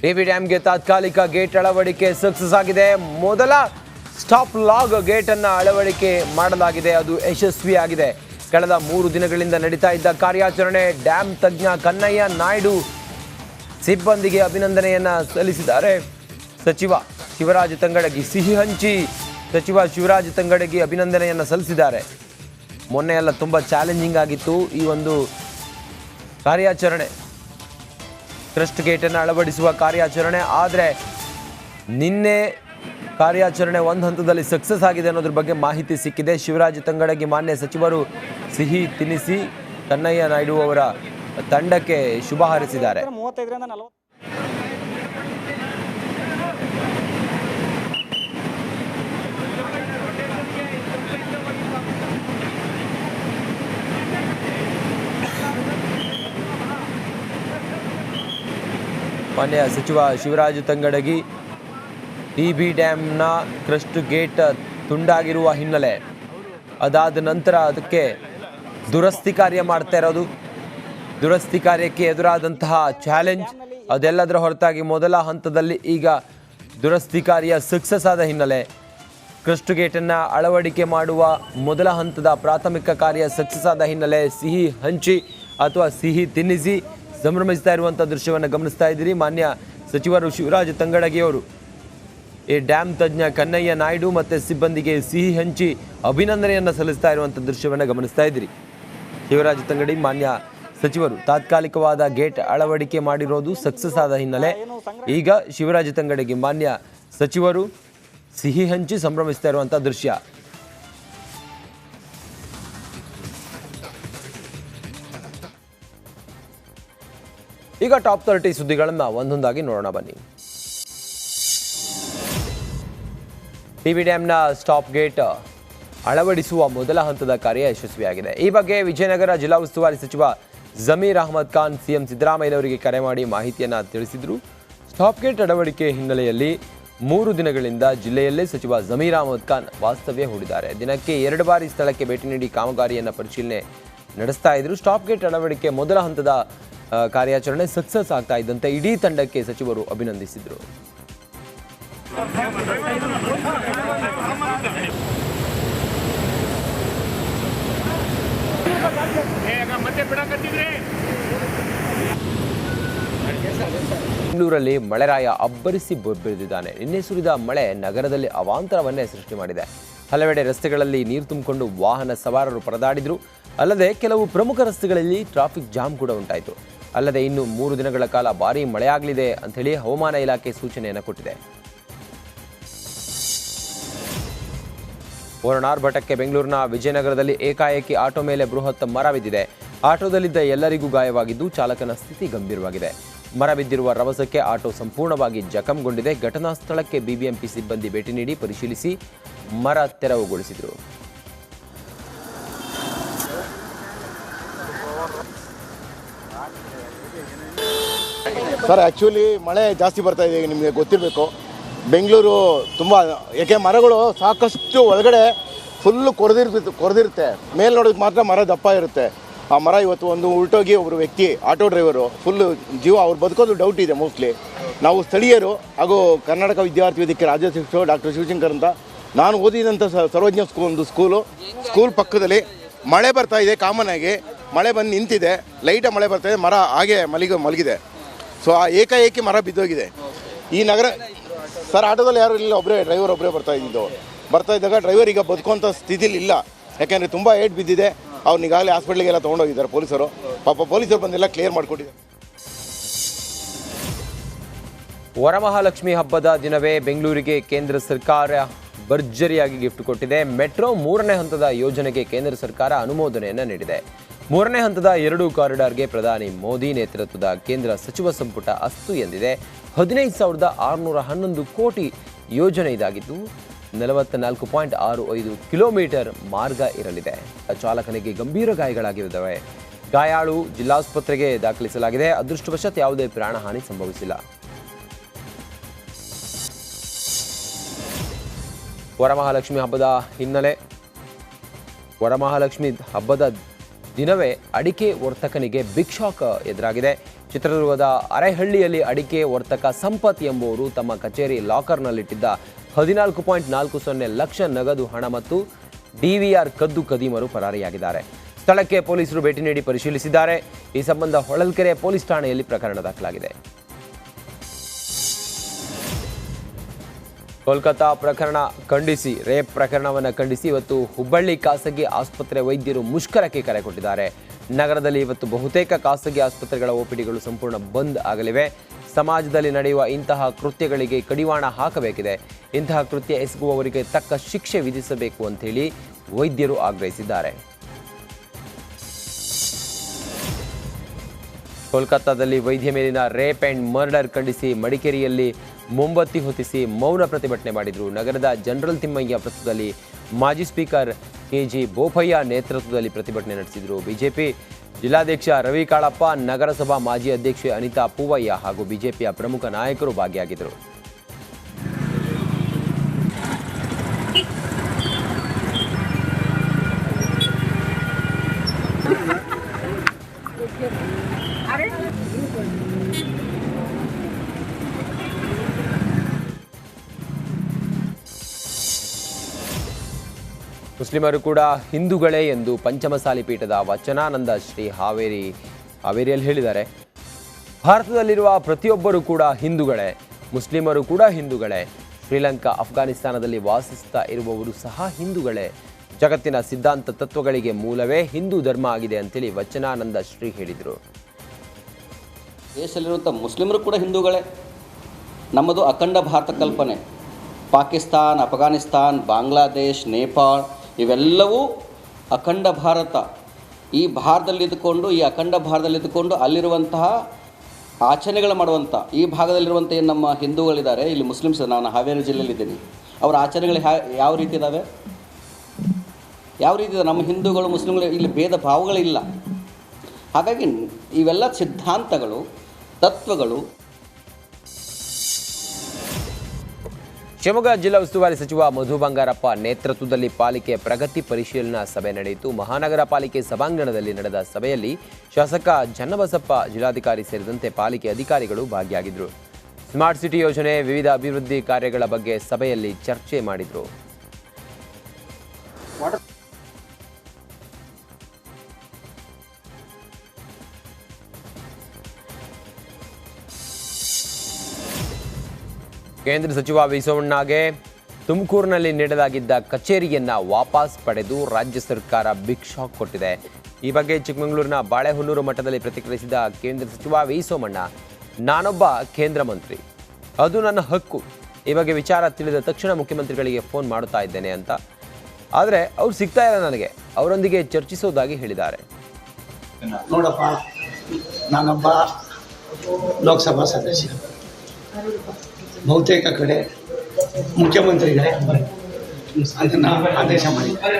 TB ಡ್ಯಾಂಗೆ ತಾತ್ಕಾಲಿಕ gate ಅಳವಡಿಕೆ success ಆಗಿದೆ. ಮೊದಲ ಸ್ಟಾಪ್ ಲಾಗ್ ಗೇಟ್ ಅನ್ನು ಅಳವಡಿಕೆ ಮಾಡಲಾಗಿದೆ, ಅದು ಯಶಸ್ವಿಯಾಗಿದೆ. ಕಳೆದ 3 ದಿನಗಳಿಂದ ನಡೀತಾ ಇದ್ದ ಕಾರ್ಯಾಚರಣೆ ಡ್ಯಾಂ ತಜ್ಞ ಕನ್ನಯ್ಯ ನಾಯ್ಡು ಸಿಬ್ಬಂದಿಗೆ ಅಭಿನಂದನೆಯನ್ನ ಸಲ್ಲಿಸಿದ್ದಾರೆ. ಸಚಿವ ಶಿವರಾಜ ತಂಗಡಗಿ ಸಿಹಿ ಹಂಚಿ ಸಚಿವ ಶಿವರಾಜ ತಂಗಡಗಿ ಅಭಿನಂದನೆಯನ್ನ ಸಲ್ಲಿಸಿದ್ದಾರೆ. ಮೊನ್ನೆ ಎಲ್ಲ ತುಂಬ ಚಾಲೆಂಜಿಂಗ್ ಆಗಿತ್ತು ಈ ಒಂದು ಕಾರ್ಯಾಚರಣೆ, ಕ್ರಸ್ಟ್ ಗೇಟನ್ನು ಅಳವಡಿಸುವ ಕಾರ್ಯಾಚರಣೆ. ಆದರೆ ನಿನ್ನೆ ಕಾರ್ಯಾಚರಣೆ ಒಂದು ಹಂತದಲ್ಲಿ ಸಕ್ಸಸ್ ಆಗಿದೆ ಅನ್ನೋದ್ರ ಬಗ್ಗೆ ಮಾಹಿತಿ ಸಿಕ್ಕಿದೆ. ಶಿವರಾಜ ತಂಗಡಗಿ ಮಾನ್ಯ ಸಚಿವರು ಸಿಹಿ ತಿನ್ನಿಸಿ ಕನ್ನಯ್ಯ ನಾಯ್ಡು ಅವರ ತಂಡಕ್ಕೆ ಶುಭ ಹಾರೈಸಿದ್ದಾರೆ. ಮಾನ್ಯ ಸಚಿವ ಶಿವರಾಜ ತಂಗಡಗಿ ಟಿಬಿ ಡ್ಯಾಮ್ನ ಕ್ರಸ್ಟ್ ಗೇಟ್ ತುಂಡಾಗಿರುವ ಹಿನ್ನೆಲೆ ಅದಾದ ನಂತರ ಅದಕ್ಕೆ ದುರಸ್ತಿ ಕಾರ್ಯ ಮಾಡ್ತಾ ಇರೋದು, ದುರಸ್ತಿ ಕಾರ್ಯಕ್ಕೆ ಎದುರಾದಂತಹ ಚಾಲೆಂಜ್ ಅದೆಲ್ಲದರ ಹೊರತಾಗಿ ಮೊದಲ ಹಂತದಲ್ಲಿ ಈಗ ದುರಸ್ತಿ ಕಾರ್ಯ ಸಕ್ಸಸ್ ಆದ ಹಿನ್ನೆಲೆ ಕ್ರಸ್ಟ್ ಗೇಟನ್ನು ಅಳವಡಿಕೆ ಮಾಡುವ ಮೊದಲ ಹಂತದ ಪ್ರಾಥಮಿಕ ಕಾರ್ಯ ಸಕ್ಸಸ್ ಆದ ಹಿನ್ನೆಲೆ ಸಿಹಿ ಹಂಚಿ ಅಥವಾ ಸಿಹಿ ತಿನ್ನಿಸಿ ಸಂಭ್ರಮಿಸ್ತಾ ಇರುವಂಥ ದೃಶ್ಯವನ್ನು ಗಮನಿಸ್ತಾ ಇದ್ದೀರಿ. ಮಾನ್ಯ ಸಚಿವರು ಶಿವರಾಜ ತಂಗಡಗಿಯವರು ಈ ಡ್ಯಾಮ್ ತಜ್ಞ ಕನ್ನಯ್ಯ ನಾಯ್ಡು ಮತ್ತು ಸಿಬ್ಬಂದಿಗೆ ಸಿಹಿ ಹಂಚಿ ಅಭಿನಂದನೆಯನ್ನು ಸಲ್ಲಿಸ್ತಾ ಇರುವಂಥ ದೃಶ್ಯವನ್ನು ಗಮನಿಸ್ತಾ ಇದ್ದೀರಿ. ಶಿವರಾಜ ತಂಗಡಿ ಮಾನ್ಯ ಸಚಿವರು ತಾತ್ಕಾಲಿಕವಾದ ಗೇಟ್ ಅಳವಡಿಕೆ ಮಾಡಿರೋದು ಸಕ್ಸಸ್ ಆದ ಹಿನ್ನೆಲೆ ಈಗ ಶಿವರಾಜ ತಂಗಡಿಗೆ ಮಾನ್ಯ ಸಚಿವರು ಸಿಹಿ ಹಂಚಿ ಸಂಭ್ರಮಿಸ್ತಾ ಇರುವಂಥ ದೃಶ್ಯ. ಈಗ ಟಾಪ್ 30 ಸುದ್ದಿಗಳನ್ನು ಒಂದೊಂದಾಗಿ ನೋಡೋಣ ಬನ್ನಿ. ಟಿಬಿ ಡ್ಯಾಂನ ಸ್ಟಾಪ್ ಗೇಟ್ ಅಳವಡಿಸುವ ಮೊದಲ ಹಂತದ ಕಾರ್ಯ ಯಶಸ್ವಿಯಾಗಿದೆ. ಈ ಬಗ್ಗೆ ವಿಜಯನಗರ ಜಿಲ್ಲಾ ಉಸ್ತುವಾರಿ ಸಚಿವ ಜಮೀರ್ ಅಹಮದ್ ಖಾನ್ ಸಿಎಂ ಸಿದ್ದರಾಮಯ್ಯನವರಿಗೆ ಕರೆ ಮಾಡಿ ಮಾಹಿತಿಯನ್ನು ತಿಳಿಸಿದರು. ಸ್ಟಾಪ್ ಗೇಟ್ ಅಳವಡಿಕೆ ಹಿನ್ನೆಲೆಯಲ್ಲಿ 3 ದಿನಗಳಿಂದ ಜಿಲ್ಲೆಯಲ್ಲೇ ಸಚಿವ ಜಮೀರ್ ಅಹಮದ್ ಖಾನ್ ವಾಸ್ತವ್ಯ ಹೂಡಿದ್ದಾರೆ. ದಿನಕ್ಕೆ 2 ಬಾರಿ ಸ್ಥಳಕ್ಕೆ ಭೇಟಿ ನೀಡಿ ಕಾಮಗಾರಿಯನ್ನು ಪರಿಶೀಲನೆ ನಡೆಸ್ತಾ ಇದ್ರು. ಸ್ಟಾಪ್ ಗೇಟ್ ಅಳವಡಿಕೆ ಮೊದಲ ಹಂತದ ಕಾರ್ಯಾಚರಣೆ ಸಕ್ಸಸ್ ಆಗ್ತಾ ಇದ್ದಂತೆ ಇಡೀ ತಂಡಕ್ಕೆ ಸಚಿವರು ಅಭಿನಂದಿಸಿದರು. ಬೆಂಗಳೂರಲ್ಲಿ ಮಳೆರಾಯ ಅಬ್ಬರಿಸಿ ಬೊಬ್ಬೆರೆದಿದ್ದಾನೆ. ನಿನ್ನೆ ಸುರಿದ ಮಳೆ ನಗರದಲ್ಲಿ ಅವಾಂತರವನ್ನೇ ಸೃಷ್ಟಿ ಮಾಡಿದೆ. ಹಲವೆಡೆ ರಸ್ತೆಗಳಲ್ಲಿ ನೀರು ತುಂಬಿಕೊಂಡು ವಾಹನ ಸವಾರರು ಪರದಾಡಿದ್ರು. ಅಲ್ಲದೆ ಕೆಲವು ಪ್ರಮುಖ ರಸ್ತೆಗಳಲ್ಲಿ ಟ್ರಾಫಿಕ್ ಜಾಮ್ ಕೂಡ ಉಂಟಾಯಿತು. ಅಲ್ಲದೆ ಇನ್ನು 3 ದಿನಗಳ ಕಾಲ ಭಾರೀ ಮಳೆಯಾಗಲಿದೆ ಅಂಥೇಳಿ ಹವಾಮಾನ ಇಲಾಖೆ ಸೂಚನೆಯನ್ನು ಕೊಟ್ಟಿದೆ. ಓರಣಾರ್ಭಟಕ್ಕೆ ಬೆಂಗಳೂರಿನ ವಿಜಯನಗರದಲ್ಲಿ ಏಕಾಏಕಿ ಆಟೋ ಮೇಲೆ ಬೃಹತ್ ಮರ ಬಿದ್ದಿದೆ. ಆಟೋದಲ್ಲಿದ್ದ ಎಲ್ಲರಿಗೂ ಗಾಯವಾಗಿದ್ದು ಚಾಲಕನ ಸ್ಥಿತಿ ಗಂಭೀರವಾಗಿದೆ. ಮರ ಬಿದ್ದಿರುವ ರಭಸಕ್ಕೆ ಆಟೋ ಸಂಪೂರ್ಣವಾಗಿ ಜಖಂಗೊಂಡಿದೆ. ಘಟನಾ ಸ್ಥಳಕ್ಕೆ ಬಿಬಿಎಂಪಿ ಸಿಬ್ಬಂದಿ ಭೇಟಿ ನೀಡಿ ಪರಿಶೀಲಿಸಿ ಮರ ತೆರವುಗೊಳಿಸಿದರು. ಸರ್, ಆ್ಯಕ್ಚುಲಿ ಮಳೆ ಜಾಸ್ತಿ ಬರ್ತಾ ಇದೆ, ನಿಮಗೆ ಗೊತ್ತಿರಬೇಕು. ಬೆಂಗಳೂರು ತುಂಬ, ಯಾಕೆ ಮರಗಳು ಸಾಕಷ್ಟು ಒಳಗಡೆ ಫುಲ್ಲು ಕೊರೆದಿರುತ್ತೆ. ಮೇಲೆ ನೋಡೋದಕ್ಕೆ ಮಾತ್ರ ಮರ ದಪ್ಪ ಇರುತ್ತೆ. ಆ ಮರ ಇವತ್ತು ಒಂದು ಉಲ್ಟೋಗಿ ಒಬ್ಬರು ವ್ಯಕ್ತಿ ಆಟೋ ಡ್ರೈವರು ಫುಲ್ಲು ಜೀವ ಅವ್ರು ಬದುಕೋದು ಡೌಟ್ ಇದೆ. ಮೋಸ್ಟ್ಲಿ ನಾವು ಸ್ಥಳೀಯರು ಹಾಗೂ ಕರ್ನಾಟಕ ವಿದ್ಯಾರ್ಥಿ ವೇದಿಕೆ ರಾಜ್ಯಾಧ್ಯಕ್ಷರು ಡಾಕ್ಟರ್ ಶಿವಶಂಕರ್ ಅಂತ, ನಾನು ಓದಿದಂಥ ಸರ್ವಜ್ಞ ಸ್ಕೂಲ್ ಪಕ್ಕದಲ್ಲಿ ಮಳೆ ಬರ್ತಾ ಇದೆ. ಕಾಮನ್ ಆಗಿ ಮಳೆ ಬಂದು ನಿಂತಿದೆ, ಲೈಟಾಗಿ ಮಳೆ ಬರ್ತಾ ಇದೆ, ಮರ ಹಾಗೆ ಮಲಗಿದೆ. ಸೊ ಆ ಏಕಾಏಕಿ ಮರ ಬಿದ್ದೋಗಿದೆ ಈ ನಗರ. ಸರ್, ಆಟೋದಲ್ಲಿ ಯಾರು ಇಲ್ಲ, ಡ್ರೈವರ್ ಒಬ್ಬರೇ ಬರ್ತಾ ಇದ್ದಾಗ ಡ್ರೈವರ್ ಈಗ ಬದುಕುವಂಥ ಸ್ಥಿತಿಲಿ ಇಲ್ಲ. ಯಾಕೆಂದರೆ ತುಂಬ ಏಟ್ ಬಿದ್ದಿದೆ. ಅವ್ರನ್ನ ಈಗಾಗಲೇ ಹಾಸ್ಪಿಟ್ಲಿಗೆಲ್ಲ ತೊಗೊಂಡೋಗಿದ್ದಾರೆ ಪೊಲೀಸರು. ಪಾಪ ಪೊಲೀಸರು ಬಂದೆಲ್ಲ ಕ್ಲಿಯರ್ ಮಾಡಿಕೊಟ್ಟಿದ್ದಾರೆ. ವರಮಹಾಲಕ್ಷ್ಮಿ ಹಬ್ಬದ ದಿನವೇ ಬೆಂಗಳೂರಿಗೆ ಕೇಂದ್ರ ಸರ್ಕಾರ ಭರ್ಜರಿಯಾಗಿ ಗಿಫ್ಟ್ ಕೊಟ್ಟಿದೆ. ಮೆಟ್ರೋ 3ನೇ ಹಂತದ ಯೋಜನೆಗೆ ಕೇಂದ್ರ ಸರ್ಕಾರ ಅನುಮೋದನೆಯನ್ನು ನೀಡಿದೆ. 3ನೇ ಹಂತದ 2 ಕಾರಿಡಾರ್ಗೆ ಪ್ರಧಾನಿ ಮೋದಿ ನೇತೃತ್ವದ ಕೇಂದ್ರ ಸಚಿವ ಸಂಪುಟ ಅಸ್ತು ಎಂದಿದೆ. 15,611 ಕೋಟಿ ಯೋಜನೆ ಇದಾಗಿದ್ದು 44.65 ಕಿಲೋಮೀಟರ್ ಮಾರ್ಗ ಇರಲಿದೆ. ಚಾಲಕನಿಗೆ ಗಂಭೀರ ಗಾಯಗಳಾಗಿರುತ್ತವೆ. ಗಾಯಾಳು ಜಿಲ್ಲಾಸ್ಪತ್ರೆಗೆ ದಾಖಲಿಸಲಾಗಿದೆ. ಅದೃಷ್ಟವಶಾತ್ ಯಾವುದೇ ಪ್ರಾಣಹಾನಿ ಸಂಭವಿಸಿಲ್ಲ. ವರಮಹಾಲಕ್ಷ್ಮಿ ಹಬ್ಬದ ದಿನವೇ ಅಡಿಕೆ ವರ್ತಕನಿಗೆ ಬಿಗ್ ಶಾಕ್ ಎದುರಾಗಿದೆ. ಚಿತ್ರದುರ್ಗದ ಅರೆಹಳ್ಳಿಯಲ್ಲಿ ಅಡಿಕೆ ವರ್ತಕ ಸಂಪತ್ ಎಂಬುವರು ತಮ್ಮ ಕಚೇರಿ ಲಾಕರ್ನಲ್ಲಿಟ್ಟಿದ್ದ 14.40 ಲಕ್ಷ ನಗದು ಹಣ ಮತ್ತು ಡಿವಿಆರ್ ಕದ್ದು ಕದೀಮರು ಪರಾರಿಯಾಗಿದ್ದಾರೆ. ಸ್ಥಳಕ್ಕೆ ಪೊಲೀಸರು ಭೇಟಿ ನೀಡಿ ಪರಿಶೀಲಿಸಿದ್ದಾರೆ. ಈ ಸಂಬಂಧ ಹೊಳಲ್ಕೆರೆ ಪೊಲೀಸ್ ಠಾಣೆಯಲ್ಲಿ ಪ್ರಕರಣ ದಾಖಲಾಗಿದೆ. ಕೋಲ್ಕತಾ ಪ್ರಕರಣ ಖಂಡಿಸಿ ರೇಪ್ ಪ್ರಕರಣವನ್ನು ಖಂಡಿಸಿ ಇವತ್ತು ಹುಬ್ಬಳ್ಳಿ ಖಾಸಗಿ ಆಸ್ಪತ್ರೆ ವೈದ್ಯರು ಮುಷ್ಕರಕ್ಕೆ ಕರೆ ಕೊಟ್ಟಿದ್ದಾರೆ. ನಗರದಲ್ಲಿ ಇವತ್ತು ಬಹುತೇಕ ಖಾಸಗಿ ಆಸ್ಪತ್ರೆಗಳ ಒಪಿಡಿಗಳು ಸಂಪೂರ್ಣ ಬಂದ್ ಆಗಲಿವೆ. ಸಮಾಜದಲ್ಲಿ ನಡೆಯುವ ಇಂತಹ ಕೃತ್ಯಗಳಿಗೆ ಕಡಿವಾಣ ಹಾಕಬೇಕಿದೆ. ಇಂತಹ ಕೃತ್ಯ ಎಸಗುವವರಿಗೆ ತಕ್ಕ ಶಿಕ್ಷೆ ವಿಧಿಸಬೇಕು ಅಂತೇಳಿ ವೈದ್ಯರು ಆಗ್ರಹಿಸಿದ್ದಾರೆ. ಕೋಲ್ಕತ್ತಾದಲ್ಲಿ ವೈದ್ಯ ಮೇಲಿನ ರೇಪ್ ಆ್ಯಂಡ್ ಮರ್ಡರ್ ಖಂಡಿಸಿ ಮಡಿಕೇರಿಯಲ್ಲಿ ಮೊಂಬತ್ತಿ ಹೊತ್ತಿಸಿ ಮೌನ ಪ್ರತಿಭಟನೆ ಮಾಡಿದರು. ನಗರದ ಜನರಲ್ ತಿಮ್ಮಯ್ಯ ವೃತ್ತದಲ್ಲಿ ಮಾಜಿ ಸ್ಪೀಕರ್ ಕೆಜಿ ಬೋಪಯ್ಯ ನೇತೃತ್ವದಲ್ಲಿ ಪ್ರತಿಭಟನೆ ನಡೆಸಿದರು. ಬಿಜೆಪಿ ಜಿಲ್ಲಾಧ್ಯಕ್ಷ ರವಿ ಕಾಳಪ್ಪ, ನಗರಸಭಾ ಮಾಜಿ ಅಧ್ಯಕ್ಷೆ ಅನಿತಾ ಪೂವಯ್ಯ ಹಾಗೂ ಬಿಜೆಪಿಯ ಪ್ರಮುಖ ನಾಯಕರು ಭಾಗಿಯಾಗಿದ್ದರು. ಮುಸ್ಲಿಮರು ಕೂಡ ಹಿಂದೂಗಳೇ ಎಂದು ಪಂಚಮಸಾಲಿ ಪೀಠದ ವಚನಾನಂದ ಶ್ರೀ ಹಾವೇರಿಯಲ್ಲಿ ಹೇಳಿದ್ದಾರೆ. ಭಾರತದಲ್ಲಿರುವ ಪ್ರತಿಯೊಬ್ಬರೂ ಕೂಡ ಹಿಂದೂಗಳೇ, ಮುಸ್ಲಿಮರು ಕೂಡ ಹಿಂದೂಗಳೇ, ಶ್ರೀಲಂಕಾ ಅಫ್ಘಾನಿಸ್ತಾನದಲ್ಲಿ ವಾಸಿಸ್ತಾ ಇರುವವರು ಸಹ ಹಿಂದೂಗಳೇ. ಜಗತ್ತಿನ ಸಿದ್ಧಾಂತ ತತ್ವಗಳಿಗೆ ಮೂಲವೇ ಹಿಂದೂ ಧರ್ಮ ಆಗಿದೆ ಅಂತೇಳಿ ವಚನಾನಂದ ಶ್ರೀ ಹೇಳಿದರು. ದೇಶದಲ್ಲಿರುವಂಥ ಮುಸ್ಲಿಮರು ಕೂಡ ಹಿಂದೂಗಳೇ. ನಮ್ಮದು ಅಖಂಡ ಭಾರತ ಕಲ್ಪನೆ. ಪಾಕಿಸ್ತಾನ್, ಅಫ್ಘಾನಿಸ್ತಾನ್, ಬಾಂಗ್ಲಾದೇಶ್, ನೇಪಾಳ ಇವೆಲ್ಲವೂ ಅಖಂಡ ಭಾರತ. ಈ ಭಾರತದಲ್ಲಿದ್ದುಕೊಂಡು, ಈ ಅಖಂಡ ಭಾರತದಲ್ಲಿದ್ದುಕೊಂಡು ಅಲ್ಲಿರುವಂತಹ ಆಚರಣೆಗಳು ಮಾಡುವಂಥ ಈ ಭಾಗದಲ್ಲಿರುವಂಥ ಏನು ನಮ್ಮ ಹಿಂದೂಗಳಿದ್ದಾರೆ, ಇಲ್ಲಿ ಮುಸ್ಲಿಮ್ಸ್, ನಾನು ಹಾವೇರಿ ಜಿಲ್ಲೆಯಲ್ಲಿದ್ದೀನಿ, ಅವರ ಆಚರಣೆಗಳು ಯಾವ ರೀತಿ ಇದ್ದಾವೆ, ಯಾವ ರೀತಿ ಇದೆ? ನಮ್ಮ ಹಿಂದೂಗಳು ಮುಸ್ಲಿಮ್ಗಳು ಇಲ್ಲಿ ಭೇದ ಭಾವಗಳಿಲ್ಲ. ಹಾಗಾಗಿ ಇವೆಲ್ಲ ಸಿದ್ಧಾಂತಗಳು, ತತ್ವಗಳು. ಶಿವಮೊಗ್ಗ ಜಿಲ್ಲಾ ಉಸ್ತುವಾರಿ ಸಚಿವ ಮಧು ಬಂಗಾರಪ್ಪ ನೇತೃತ್ವದಲ್ಲಿ ಪಾಲಿಕೆ ಪ್ರಗತಿ ಪರಿಶೀಲನಾ ಸಭೆ ನಡೆಯಿತು. ಮಹಾನಗರ ಪಾಲಿಕೆ ಸಭಾಂಗಣದಲ್ಲಿ ನಡೆದ ಸಭೆಯಲ್ಲಿ ಶಾಸಕ ಚನ್ನಬಸಪ್ಪ, ಜಿಲ್ಲಾಧಿಕಾರಿ ಸೇರಿದಂತೆ ಪಾಲಿಕೆ ಅಧಿಕಾರಿಗಳು ಭಾಗಿಯಾಗಿದ್ದರು. ಸ್ಮಾರ್ಟ್ ಸಿಟಿ ಯೋಜನೆ, ವಿವಿಧ ಅಭಿವೃದ್ಧಿ ಕಾರ್ಯಗಳ ಬಗ್ಗೆ ಸಭೆಯಲ್ಲಿ ಚರ್ಚೆ ಮಾಡಿದರು. ಕೇಂದ್ರ ಸಚಿವ ವಿ ಸೋಮಣ್ಣಗೆ ತುಮಕೂರಿನಲ್ಲಿ ನೀಡಲಾಗಿದ್ದ ಕಚೇರಿಯನ್ನು ವಾಪಸ್ ಪಡೆದು ರಾಜ್ಯ ಸರ್ಕಾರ ಬಿಗ್ ಶಾಕ್ ಕೊಟ್ಟಿದೆ. ಈ ಬಗ್ಗೆ ಚಿಕ್ಕಮಗಳೂರಿನ ಬಾಳೆಹೊನ್ನೂರು ಮಠದಲ್ಲಿ ಪ್ರತಿಕ್ರಿಯಿಸಿದ ಕೇಂದ್ರ ಸಚಿವ ವಿ ಸೋಮಣ್ಣ, ನಾನೊಬ್ಬ ಕೇಂದ್ರ ಮಂತ್ರಿ, ಅದು ನನ್ನ ಹಕ್ಕು. ಈ ಬಗ್ಗೆ ವಿಚಾರ ತಿಳಿದ ತಕ್ಷಣ ಮುಖ್ಯಮಂತ್ರಿಗಳಿಗೆ ಫೋನ್ ಮಾಡುತ್ತಾ ಇದ್ದೇನೆ ಅಂತ. ಆದರೆ ಅವ್ರು ಸಿಗ್ತಾ ಇಲ್ಲ ನನಗೆ, ಅವರೊಂದಿಗೆ ಚರ್ಚಿಸೋದಾಗಿ ಹೇಳಿದ್ದಾರೆ. ನೋಡಪ್ಪ, ನಾನೊಬ್ಬ ಲೋಕಸಭಾ ಸದಸ್ಯ, ಬಹುತೇಕ ಕಡೆ ಮುಖ್ಯಮಂತ್ರಿಗಳೇ ಅದನ್ನು ಆದೇಶ ಮಾಡಿದ್ದಾರೆ.